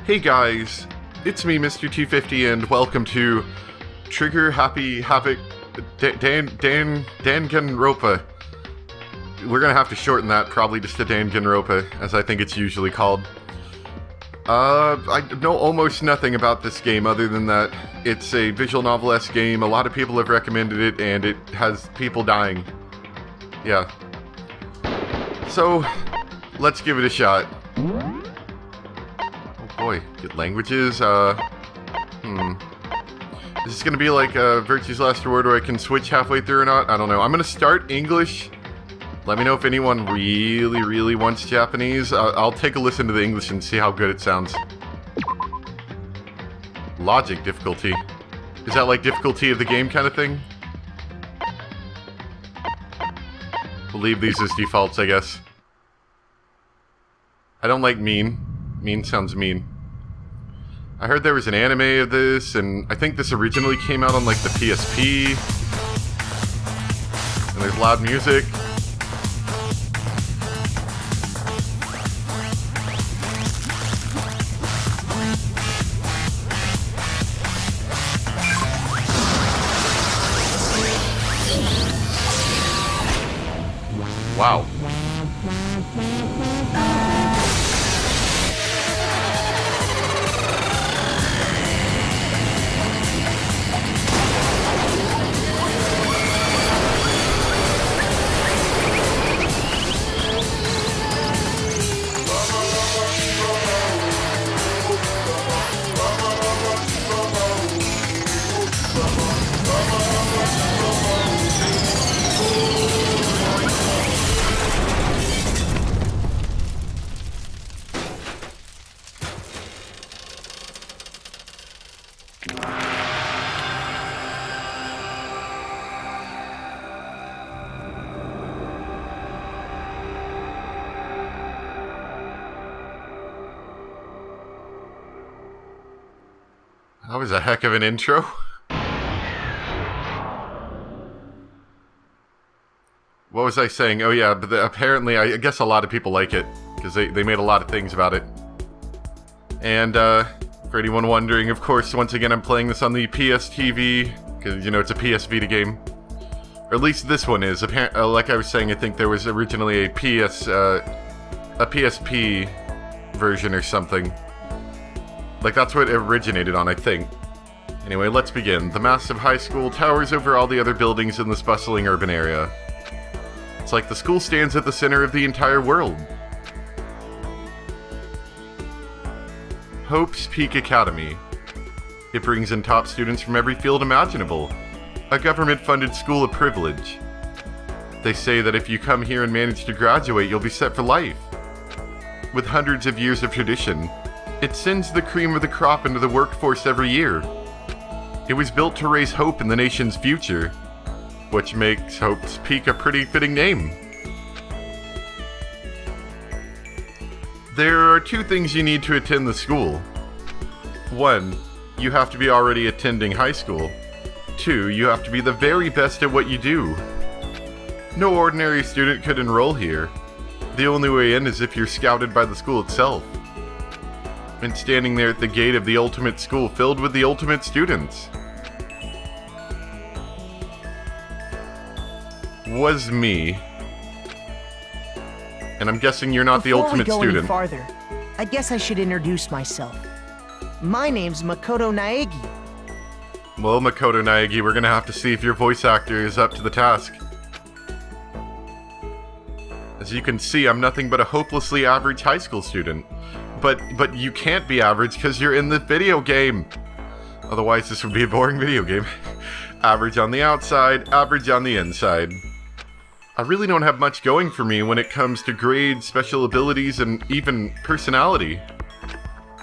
Hey guys, it's me, Mr. 250, and welcome to Trigger Happy Havoc Danganronpa. We're gonna have to shorten that probably just to Danganronpa, as I think it's usually called. I know almost nothing about this game other than that it's a visual novel-esque game. A lot of people have recommended it, and it has people dying. Yeah. So, let's give it a shot. Boy, good languages, Is this gonna be like Virtue's Last Reward where I can switch halfway through or not? I don't know. I'm gonna start English. Let me know if anyone really wants Japanese. I'll take a listen to the English and see how good it sounds. Logic difficulty. Is that like difficulty of the game kind of thing? We'll leave these as defaults, I guess. I don't like mean. Mean sounds mean. I heard there was an anime of this, and I think this originally came out on like the PSP. And there's loud music. Wow. That was a heck of an intro. What was I saying? Oh yeah, but apparently, I guess a lot of people like it, because they made a lot of things about it. And, for anyone wondering, of course, once again, I'm playing this on the PS TV, because, you know, it's a PS Vita game. Or at least this one is. Like I was saying, I think there was originally a PSP version or something. Like, that's what it originated on, I think. Anyway, let's begin. The massive high school towers over all the other buildings in this bustling urban area. It's like the school stands at the center of the entire world. Hope's Peak Academy. It brings in top students from every field imaginable. A government-funded school of privilege. They say that if you come here and manage to graduate, you'll be set for life. With hundreds of years of tradition, it sends the cream of the crop into the workforce every year. It was built to raise hope in the nation's future, which makes Hope's Peak a pretty fitting name. There are two things you need to attend the school. 1, you have to be already attending high school. 2, you have to be the very best at what you do. No ordinary student could enroll here. The only way in is if you're scouted by the school itself. And standing there at the gate of the ultimate school filled with the ultimate students was me. And I'm guessing you're not the ultimate Before we go student. any farther, I guess I should introduce myself. My name's Makoto Naegi. Well, Makoto Naegi, we're gonna have to see if your voice actor is up to the task. As you can see, I'm nothing but a hopelessly average high school student. But you can't be average because you're in the video game. Otherwise, this would be a boring video game. Average on the outside, average on the inside. I really don't have much going for me when it comes to grades, special abilities, and even personality.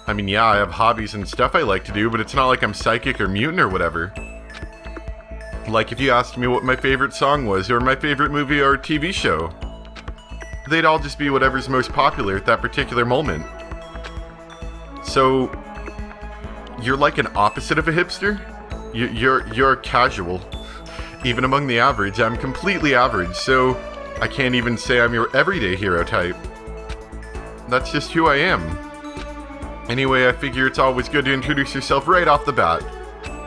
I mean, yeah, I have hobbies and stuff I like to do, but it's not like I'm psychic or mutant or whatever. Like if you asked me what my favorite song was, or my favorite movie or TV show, they'd all just be whatever's most popular at that particular moment. So, you're like an opposite of a hipster? You're casual. Even among the average, I'm completely average, so I can't even say I'm your everyday hero type. That's just who I am. Anyway, I figure it's always good to introduce yourself right off the bat,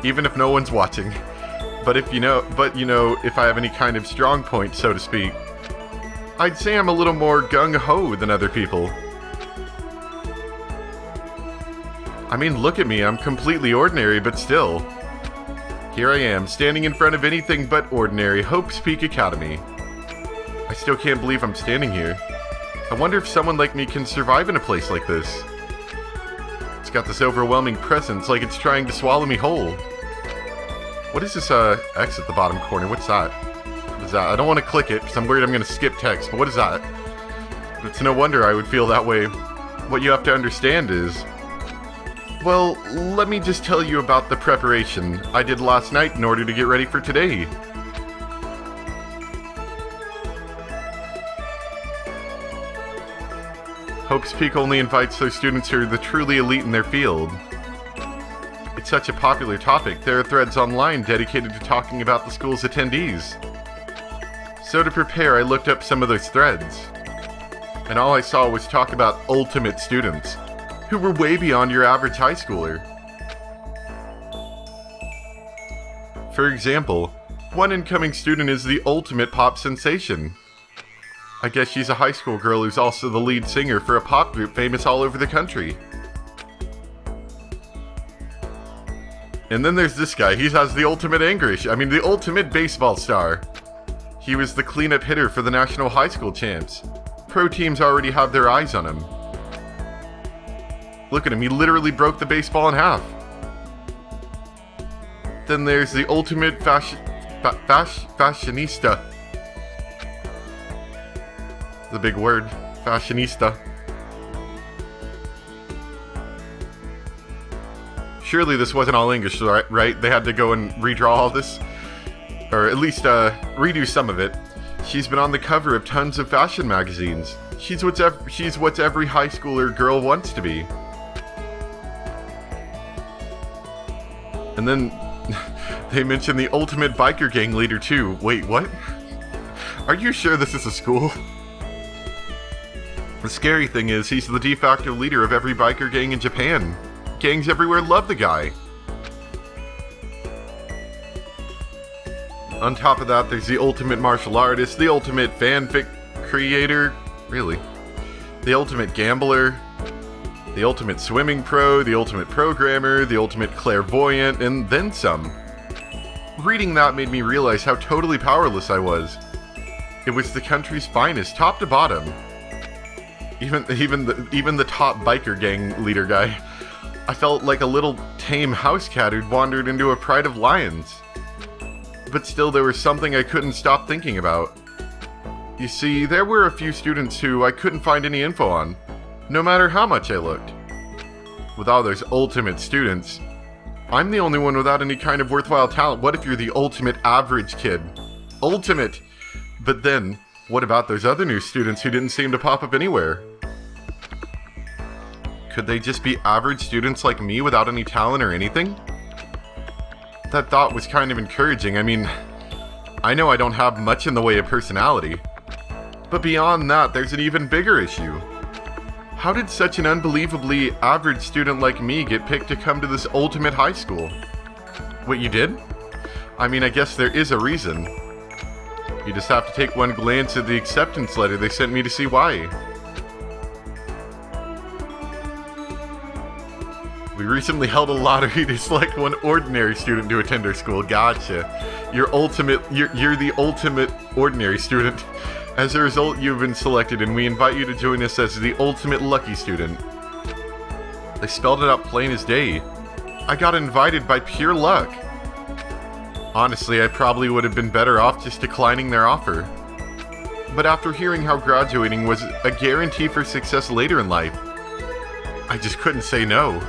even if no one's watching. But if I have any kind of strong point, so to speak, I'd say I'm a little more gung-ho than other people. I mean, look at me, I'm completely ordinary, but still. Here I am, standing in front of anything but ordinary Hope's Peak Academy. I still can't believe I'm standing here. I wonder if someone like me can survive in a place like this. It's got this overwhelming presence, like it's trying to swallow me whole. What is this, X at the bottom corner? What's that? What is that? I don't want to click it, because I'm worried I'm going to skip text, but what is that? It's no wonder I would feel that way. What you have to understand is... Well, let me just tell you about the preparation I did last night in order to get ready for today. Hope's Peak only invites those students who are the truly elite in their field. It's such a popular topic, there are threads online dedicated to talking about the school's attendees. So to prepare, I looked up some of those threads. And all I saw was talk about ultimate students, who were way beyond your average high schooler. For example, one incoming student is the ultimate pop sensation. I guess she's a high school girl who's also the lead singer for a pop group famous all over the country. And then there's this guy, he has the ultimate the ultimate baseball star. He was the cleanup hitter for the National High School Champs. Pro teams already have their eyes on him. Look at him, he literally broke the baseball in half. Then there's the ultimate fashionista. The big word, fashionista. Surely this wasn't all English, right? They had to go and redraw all this? Or at least redo some of it. She's been on the cover of tons of fashion magazines. She's what every high schooler girl wants to be. And then they mentioned the ultimate biker gang leader too. Wait, what? Are you sure this is a school? The scary thing is, he's the de facto leader of every biker gang in Japan. Gangs everywhere love the guy. On top of that, there's the ultimate martial artist, the ultimate fanfic creator, really, the ultimate gambler, the ultimate swimming pro, the ultimate programmer, the ultimate clairvoyant, and then some. Reading that made me realize how totally powerless I was. It was the country's finest, top to bottom. Even the top biker gang leader guy. I felt like a little tame house cat who'd wandered into a pride of lions. But still, there was something I couldn't stop thinking about. You see, there were a few students who I couldn't find any info on, no matter how much I looked. With all those ultimate students, I'm the only one without any kind of worthwhile talent. What if you're the ultimate average kid? Ultimate! But then, what about those other new students who didn't seem to pop up anywhere? Could they just be average students like me without any talent or anything? That thought was kind of encouraging. I mean, I know I don't have much in the way of personality. But beyond that, there's an even bigger issue. How did such an unbelievably average student like me get picked to come to this ultimate high school? Wait, you did? I mean, I guess there is a reason. You just have to take one glance at the acceptance letter they sent me to see why. We recently held a lottery to select one ordinary student to attend our school. Gotcha. You're the ultimate ordinary student. As a result, you've been selected, and we invite you to join us as the ultimate lucky student. They spelled it out plain as day. I got invited by pure luck. Honestly, I probably would have been better off just declining their offer. But after hearing how graduating was a guarantee for success later in life, I just couldn't say no.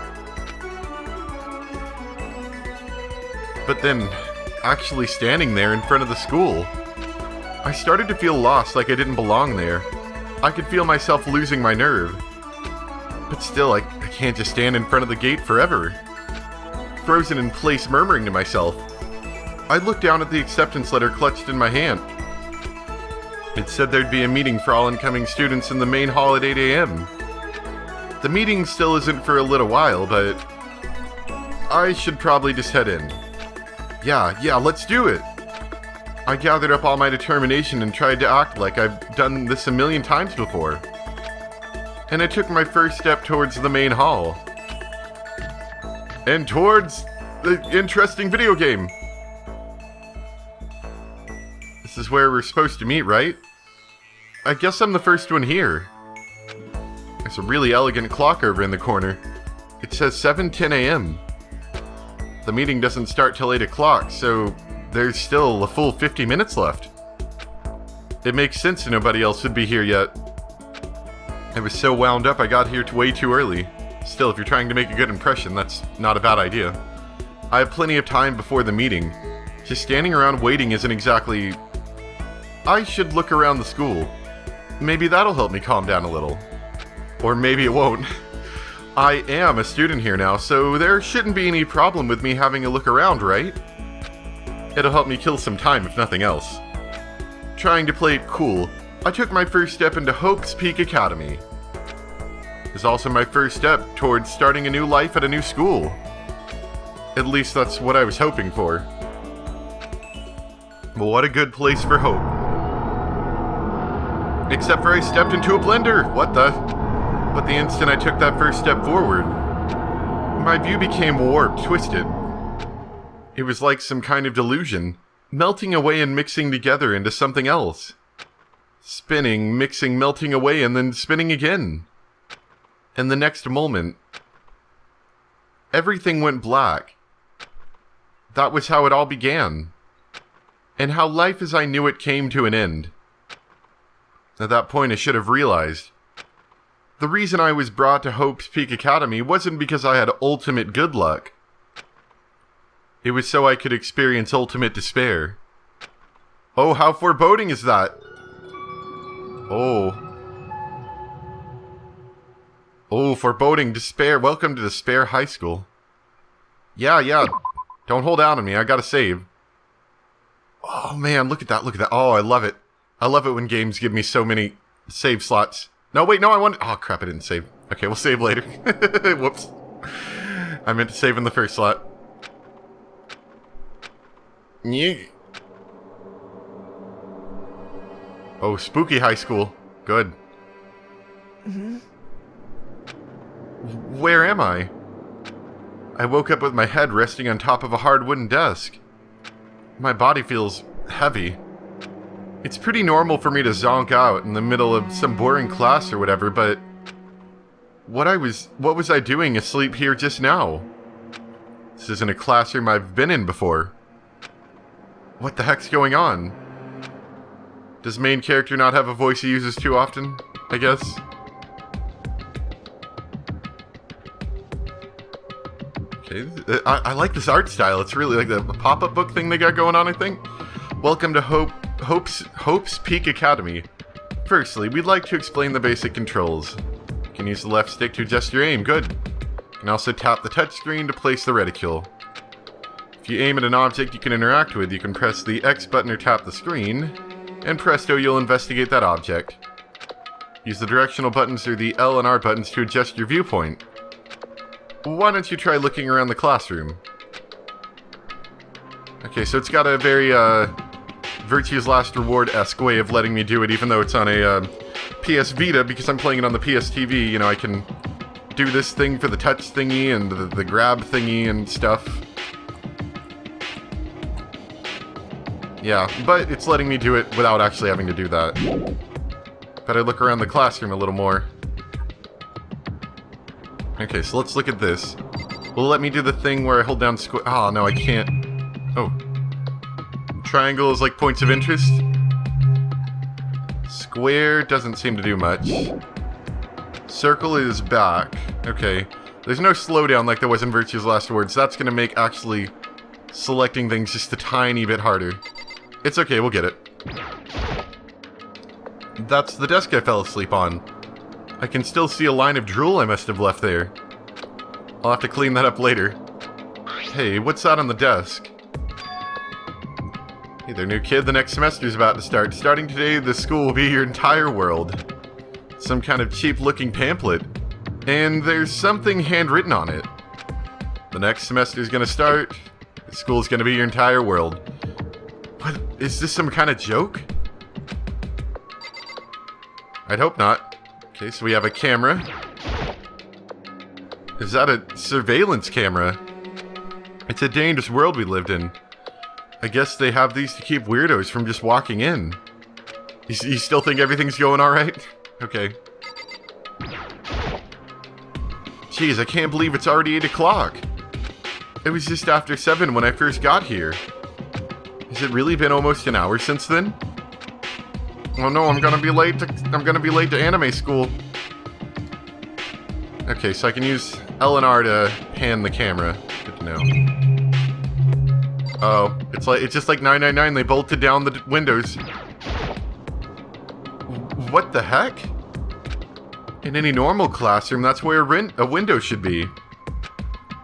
But then, actually standing there in front of the school, I started to feel lost, like I didn't belong there. I could feel myself losing my nerve. But still, I can't just stand in front of the gate forever. Frozen in place, murmuring to myself. I looked down at the acceptance letter clutched in my hand. It said there'd be a meeting for all incoming students in the main hall at 8 a.m. The meeting still isn't for a little while, but I should probably just head in. Yeah, let's do it! I gathered up all my determination and tried to act like I've done this a million times before. And I took my first step towards the main hall. And towards the interesting video game. This is where we're supposed to meet, right? I guess I'm the first one here. There's a really elegant clock over in the corner. It says 7:10 a.m. The meeting doesn't start till 8 o'clock, so there's still a full 50 minutes left. It makes sense that nobody else would be here yet. I was so wound up I got here way too early. Still, if you're trying to make a good impression, that's not a bad idea. I have plenty of time before the meeting. Just standing around waiting isn't exactly... I should look around the school. Maybe that'll help me calm down a little. Or maybe it won't. I am a student here now, so there shouldn't be any problem with me having a look around, right? It'll help me kill some time, if nothing else. Trying to play it cool, I took my first step into Hope's Peak Academy. It's also my first step towards starting a new life at a new school. At least that's what I was hoping for. Well, what a good place for hope. Except for I stepped into a blender! What the? But the instant I took that first step forward, my view became warped, twisted. It was like some kind of delusion, melting away and mixing together into something else. Spinning, mixing, melting away, and then spinning again. And the next moment, everything went black. That was how it all began. And how life as I knew it came to an end. At that point I should have realized. The reason I was brought to Hope's Peak Academy wasn't because I had ultimate good luck. It was so I could experience ultimate despair. Oh, how foreboding is that? Oh, foreboding, despair. Welcome to Despair High School. Yeah. Don't hold out on me. I gotta save. Oh, man, look at that. Oh, I love it. I love it when games give me so many save slots. No, wait, no, I want... Oh, crap, I didn't save. Okay, we'll save later. Whoops. I meant to save in the first slot. Yeah. Oh, spooky high school. Good. Where am I? I woke up with my head resting on top of a hard wooden desk. My body feels heavy. It's pretty normal for me to zonk out in the middle of some boring class or whatever, but... What was I doing asleep here just now? This isn't a classroom I've been in before. What the heck's going on? Does main character not have a voice he uses too often, I guess? Okay, I like this art style. It's really like the pop-up book thing they got going on, I think. Welcome to Hope's Peak Academy. Firstly, we'd like to explain the basic controls. You can use the left stick to adjust your aim, good. You can also tap the touchscreen to place the reticule. If you aim at an object you can interact with, you can press the X button or tap the screen, and presto, you'll investigate that object. Use the directional buttons or the L and R buttons to adjust your viewpoint. Why don't you try looking around the classroom? Okay, so it's got a very, Virtue's Last Reward-esque way of letting me do it, even though it's on a, PS Vita, because I'm playing it on the PS TV, you know, I can do this thing for the touch thingy and the grab thingy and stuff. Yeah, but it's letting me do it without actually having to do that. Better look around the classroom a little more. Okay, so let's look at this. Will it let me do the thing where I hold down square? Oh, no, I can't. Oh. Triangle is like points of interest. Square doesn't seem to do much. Circle is back. Okay. There's no slowdown like there was in Virtue's Last Words. That's going to make actually selecting things just a tiny bit harder. It's okay, we'll get it. That's the desk I fell asleep on. I can still see a line of drool I must have left there. I'll have to clean that up later. Hey, what's that on the desk? Hey there, new kid. The next semester's about to start. Starting today, this school will be your entire world. Some kind of cheap-looking pamphlet. And there's something handwritten on it. The next semester is gonna start. The school's gonna be your entire world. What? Is this some kind of joke? I'd hope not. Okay, so we have a camera. Is that a surveillance camera? It's a dangerous world we lived in. I guess they have these to keep weirdos from just walking in. You still think everything's going alright? Okay. Jeez, I can't believe it's already 8 o'clock. It was just after 7 when I first got here. Has it really been almost an hour since then? Oh no, I'm gonna be late to anime school. Okay, so I can use L and R to pan the camera. Good to know. Oh, it's just like 999. They bolted down the windows. What the heck? In any normal classroom, that's where a window should be.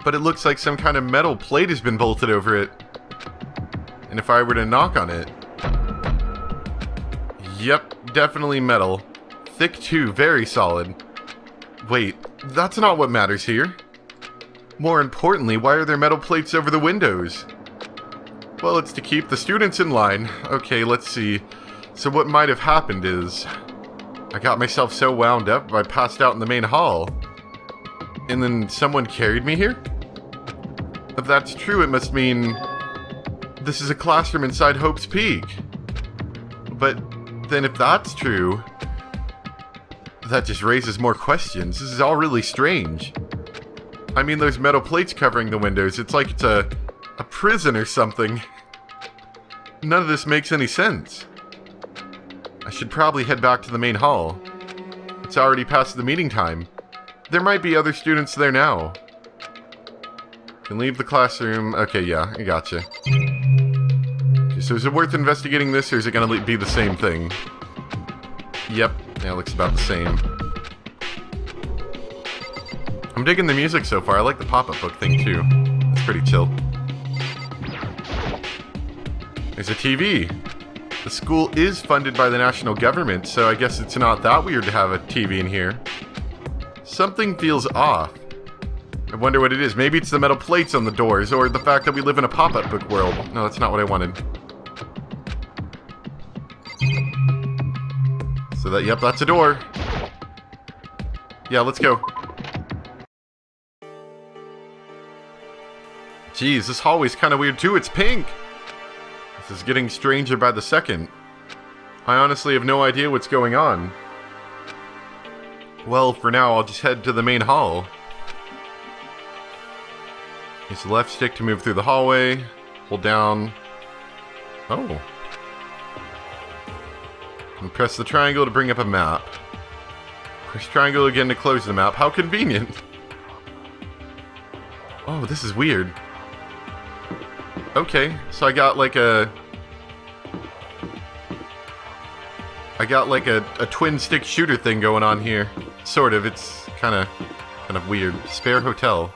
But it looks like some kind of metal plate has been bolted over it. And if I were to knock on it... Yep, definitely metal. Thick too, very solid. Wait, that's not what matters here. More importantly, why are there metal plates over the windows? Well, it's to keep the students in line. Okay, let's see. So what might have happened is... I got myself so wound up, I passed out in the main hall. And then someone carried me here? If that's true, it must mean... this is a classroom inside Hope's Peak. But then if that's true... that just raises more questions. This is all really strange. I mean, those metal plates covering the windows, it's like it's a prison or something. None of this makes any sense. I should probably head back to the main hall. It's already past the meeting time. There might be other students there now. Can leave the classroom. Okay, yeah, I gotcha. Okay, so is it worth investigating this, or is it gonna be the same thing? Yep, yeah, it looks about the same. I'm digging the music so far. I like the pop-up book thing too. It's pretty chill. There's a TV. The school is funded by the national government, so I guess it's not that weird to have a TV in here. Something feels off. I wonder what it is. Maybe it's the metal plates on the doors, or the fact that we live in a pop-up book world. No, that's not what I wanted. So that, yep, that's a door. Yeah, let's go. Jeez, this hallway's kind of weird too. It's pink. This is getting stranger by the second. I honestly have no idea what's going on. Well, for now, I'll just head to the main hall. Use the left stick to move through the hallway. Hold down. Oh. And press the triangle to bring up a map. Press triangle again to close the map. How convenient. Oh, this is weird. Okay, so I got like a twin stick shooter thing going on here. Sort of. It's kind of weird. Spare hotel.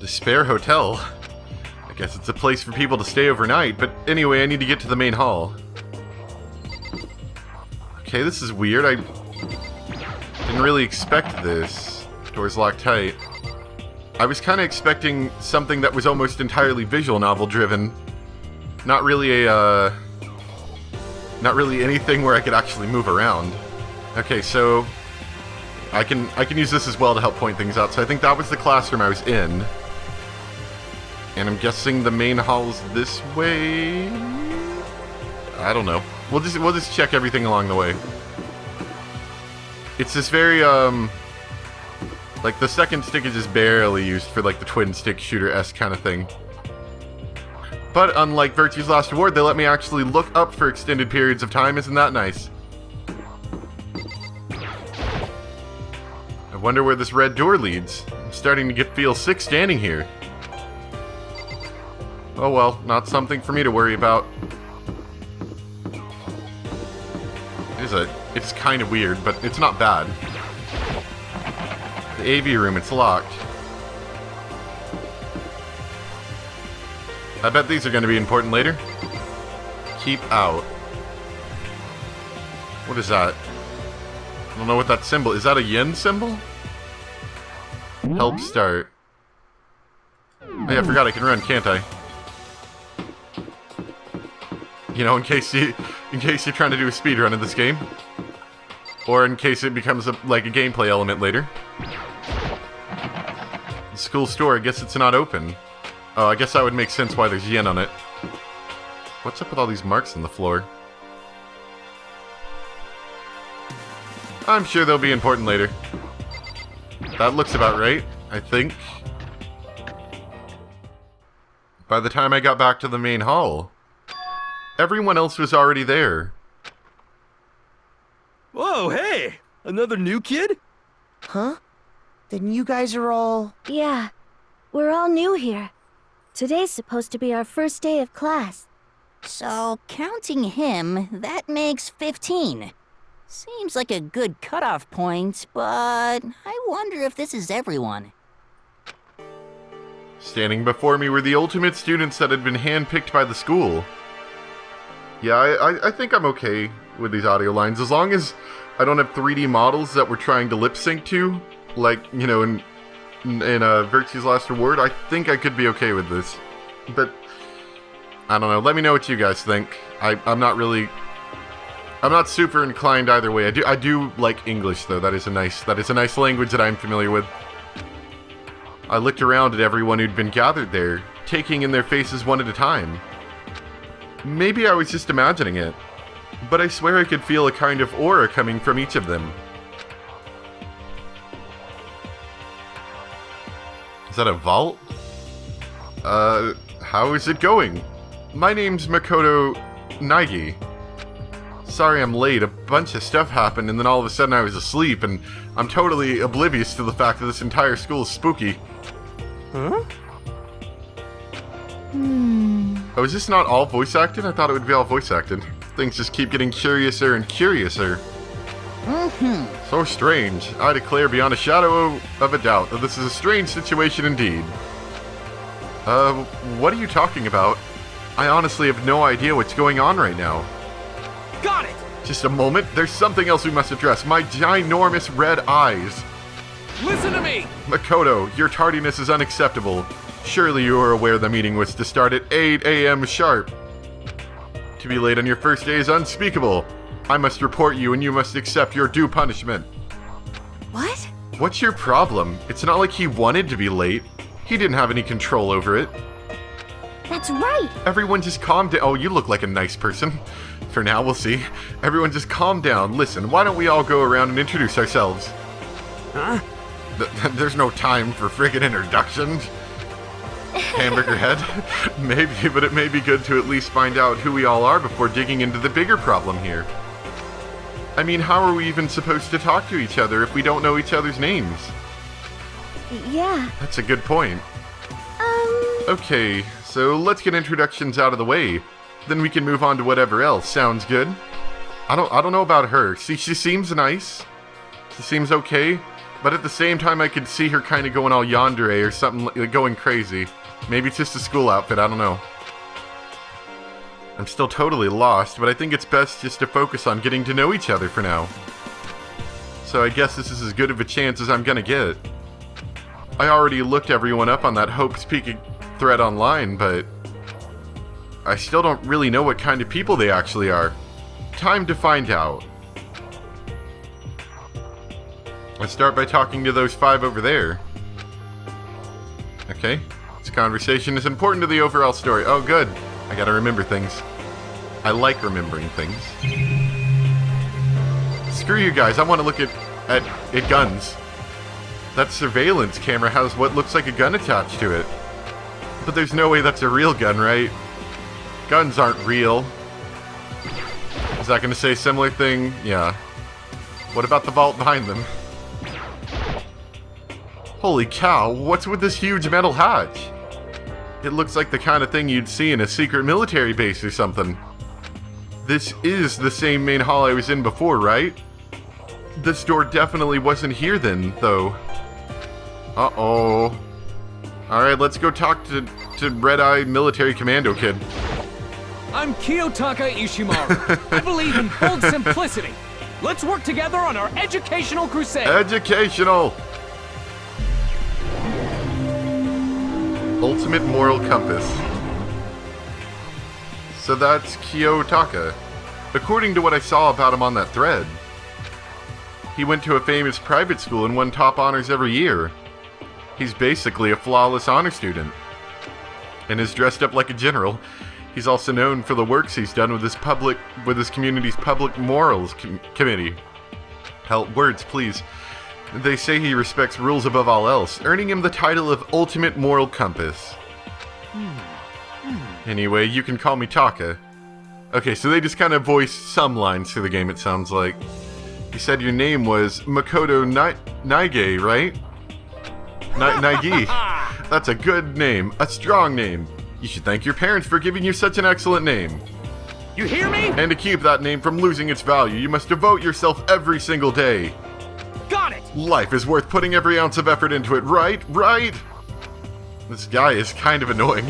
The spare hotel. I guess it's a place for people to stay overnight. But anyway, I need to get to the main hall. Okay, this is weird. I didn't really expect this. Door's locked tight. I was kind of expecting something that was almost entirely visual novel driven. Not really anything where I could actually move around. Okay, so I can use this as well to help point things out. So I think that was the classroom I was in. And I'm guessing the main hall's this way. I don't know. We'll just check everything along the way. It's this very like, the second stick is just barely used for, like, the twin-stick shooter-esque kind of thing. But unlike Virtue's Last Reward, they let me actually look up for extended periods of time. Isn't that nice? I wonder where this red door leads. I'm starting to feel sick standing here. Oh well, not something for me to worry about. It's kind of weird, but it's not bad. The AV room, it's locked. I bet these are going to be important later. Keep out. What is that? don't know what that symbol is. That a yen symbol? Help start. Oh yeah, I forgot I can run, can't I? You know, in case you're trying to do a speed run in this game, or in case it becomes like a gameplay element later. The school store, I guess it's not open. Oh, I guess that would make sense why there's yen on it. What's up with all these marks on the floor? I'm sure they'll be important later. That looks about right, I think. By the time I got back to the main hall, everyone else was already there. Whoa, hey! Another new kid? Huh? Then you guys are all... Yeah, we're all new here. Today's supposed to be our first day of class. So, counting him, that makes 15. Seems like a good cutoff point, but I wonder if this is everyone. Standing before me were the ultimate students that had been handpicked by the school. Yeah, I think I'm okay with these audio lines, as long as I don't have 3D models that we're trying to lip sync to, like, you know, in Virtue's Last Reward. I think I could be okay with this. But, I don't know, let me know what you guys think. I'm not super inclined either way. I do like English though. That is a nice language that I'm familiar with. I looked around at everyone who'd been gathered there, taking in their faces one at a time. Maybe I was just imagining it, but I swear I could feel a kind of aura coming from each of them. Is that a vault? How is it going? My name's Makoto Naigi. Sorry I'm late, a bunch of stuff happened and then all of a sudden I was asleep and I'm totally oblivious to the fact that this entire school is spooky. Huh? Oh, is this not all voice acted? I thought it would be all voice acted. Things just keep getting curiouser and curiouser. So strange. I declare beyond a shadow of a doubt that this is a strange situation indeed. What are you talking about? I honestly have no idea what's going on right now. Got it! Just a moment, there's something else we must address. My ginormous red eyes. Listen to me! Makoto, your tardiness is unacceptable. Surely you are aware the meeting was to start at 8 a.m. sharp. To be late on your first day is unspeakable. I must report you and you must accept your due punishment. What? What's your problem? It's not like he wanted to be late. He didn't have any control over it. That's right! Everyone just calm down. Oh, you look like a nice person. For now, we'll see. Everyone just calm down. Listen, why don't we all go around and introduce ourselves? Huh? There's no time for friggin' introductions. Hamburger head? Maybe, but it may be good to at least find out who we all are before digging into the bigger problem here. I mean, how are we even supposed to talk to each other if we don't know each other's names? Yeah. That's a good point. Okay, so let's get introductions out of the way. Then we can move on to whatever else. Sounds good? I don't know about her. See, she seems nice. She seems okay. But at the same time, I could see her kind of going all yandere or something, like going crazy. Maybe it's just a school outfit, I don't know. I'm still totally lost, but I think it's best just to focus on getting to know each other for now. So I guess this is as good of a chance as I'm gonna get. I already looked everyone up on that Hope's Peak thread online, but I still don't really know what kind of people they actually are. Time to find out. Let's start by talking to those 5 over there. Okay. This conversation is important to the overall story. Oh, good. I gotta remember things. I like remembering things. Screw you guys. I want to look at guns. That surveillance camera has what looks like a gun attached to it. But there's no way that's a real gun, right? Guns aren't real. Is that going to say a similar thing? Yeah. What about the vault behind them? Holy cow, what's with this huge metal hatch? It looks like the kind of thing you'd see in a secret military base or something. This is the same main hall I was in before, right? This door definitely wasn't here then, though. Uh-oh. Alright, let's go talk to Red Eye Military Commando Kid. I'm Kiyotaka Ishimaru. I believe in bold simplicity. Let's work together on our educational crusade. Educational! Ultimate moral compass. So that's Kiyotaka. According to what I saw about him on that thread, he went to a famous private school and won top honors every year. He's basically a flawless honor student, and is dressed up like a general. He's also known for the works he's done with his community's public morals committee. Hell, words, please. They say he respects rules above all else, earning him the title of Ultimate Moral Compass. Anyway, you can call me Taka. Okay, so they just kind of voiced some lines through the game, it sounds like. You said your name was Makoto Naige, right? Naigi. That's a good name, a strong name. You should thank your parents for giving you such an excellent name. You hear me? And to keep that name from losing its value, you must devote yourself every single day. Got it! Life is worth putting every ounce of effort into it, right? Right? This guy is kind of annoying.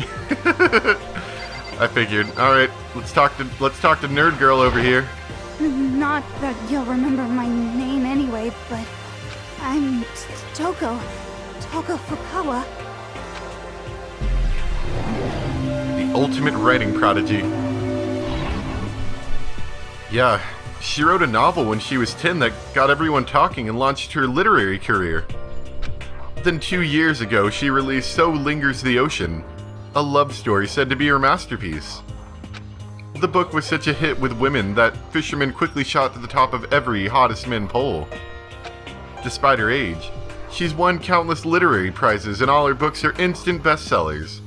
I figured. All right, let's talk to Nerd Girl over here. Not that you'll remember my name anyway, but I'm Toko Fukawa. The ultimate writing prodigy. Yeah, she wrote a novel when she was 10 that got everyone talking and launched her literary career. Then 2 years ago, she released So Lingers the Ocean, a love story said to be her masterpiece. The book was such a hit with women that fishermen quickly shot to the top of every hottest men poll. Despite her age, she's won countless literary prizes and all her books are instant bestsellers.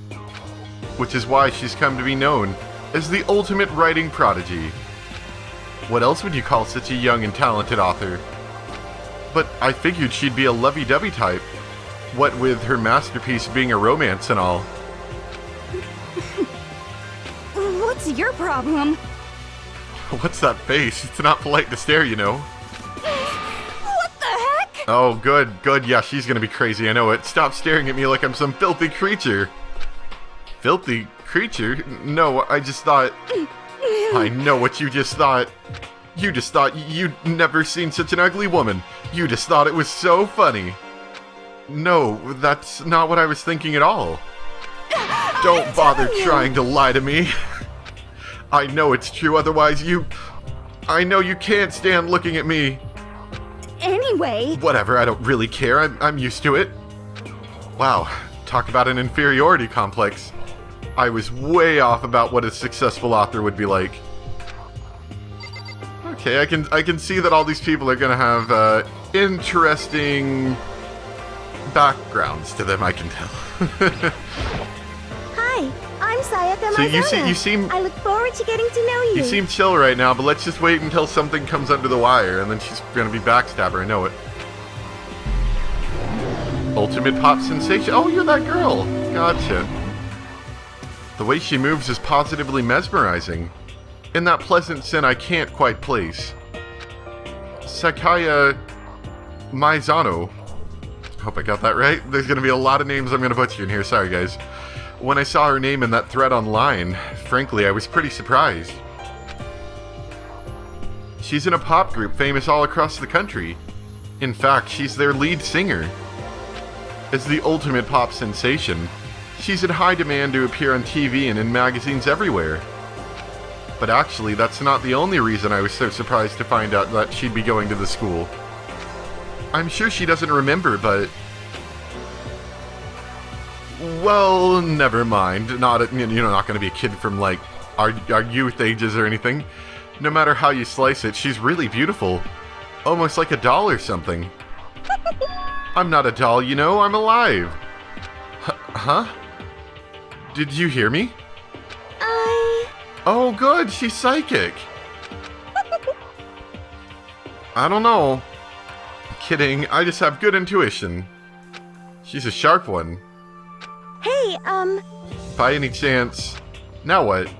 Which is why she's come to be known as the ultimate writing prodigy. What else would you call such a young and talented author? But I figured she'd be a lovey-dovey type. What with her masterpiece being a romance and all. What's your problem? What's that face? It's not polite to stare, you know. What the heck? Oh, good. Yeah, she's gonna be crazy, I know it. Stop staring at me like I'm some filthy creature. Filthy creature? No, I just thought... I know what you just thought. You just thought you'd never seen such an ugly woman. You just thought it was so funny. No, that's not what I was thinking at all. Don't bother trying to lie to me. I know it's true, otherwise I know you can't stand looking at me. Anyway... Whatever, I don't really care. I'm used to it. Wow, talk about an inferiority complex. I was way off about what a successful author would be like. Okay, I can see that all these people are gonna have interesting backgrounds to them, I can tell. Hi, I'm Sayaka So Maizuna. you seem I look forward to getting to know you. you seem chill right now, but let's just wait until something comes under the wire, and then she's gonna be backstabber, I know it. Ultimate pop sensation. Oh, you're that girl. Gotcha. The way she moves is positively mesmerizing. In that pleasant sin I can't quite place. Sakaya Maizano. Hope I got that right. There's gonna be a lot of names I'm gonna butcher in here, sorry guys. When I saw her name in that thread online, frankly, I was pretty surprised. She's in a pop group famous all across the country. In fact, she's their lead singer. As the ultimate pop sensation, she's in high demand to appear on TV and in magazines everywhere. But actually, that's not the only reason I was so surprised to find out that she'd be going to the school. I'm sure she doesn't remember, but... Well, never mind. You're not going to be a kid from, like, our youth ages or anything. No matter how you slice it, she's really beautiful. Almost like a doll or something. I'm not a doll, you know, I'm alive. Huh? Did you hear me? Oh, good, she's psychic. I don't know. Kidding, I just have good intuition. She's a sharp one. Hey, By any chance... Now what?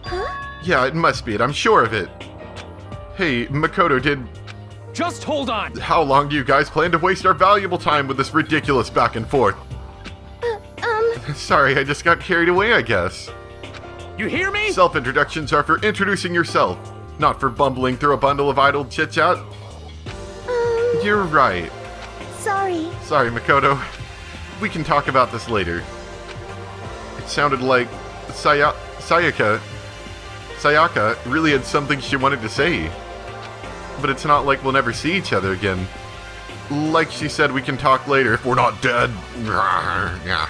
Huh? Yeah, it must be it, I'm sure of it. Hey, Makoto, Just hold on! How long do you guys plan to waste our valuable time with this ridiculous back and forth? Sorry, I just got carried away, I guess. You hear me? Self-introductions are for introducing yourself. Not for bumbling through a bundle of idle chit-chat. You're right. Sorry. Sorry, Makoto. We can talk about this later. It sounded like Sayaka really had something she wanted to say. But it's not like we'll never see each other again. Like she said, we can talk later if we're not dead. Yeah.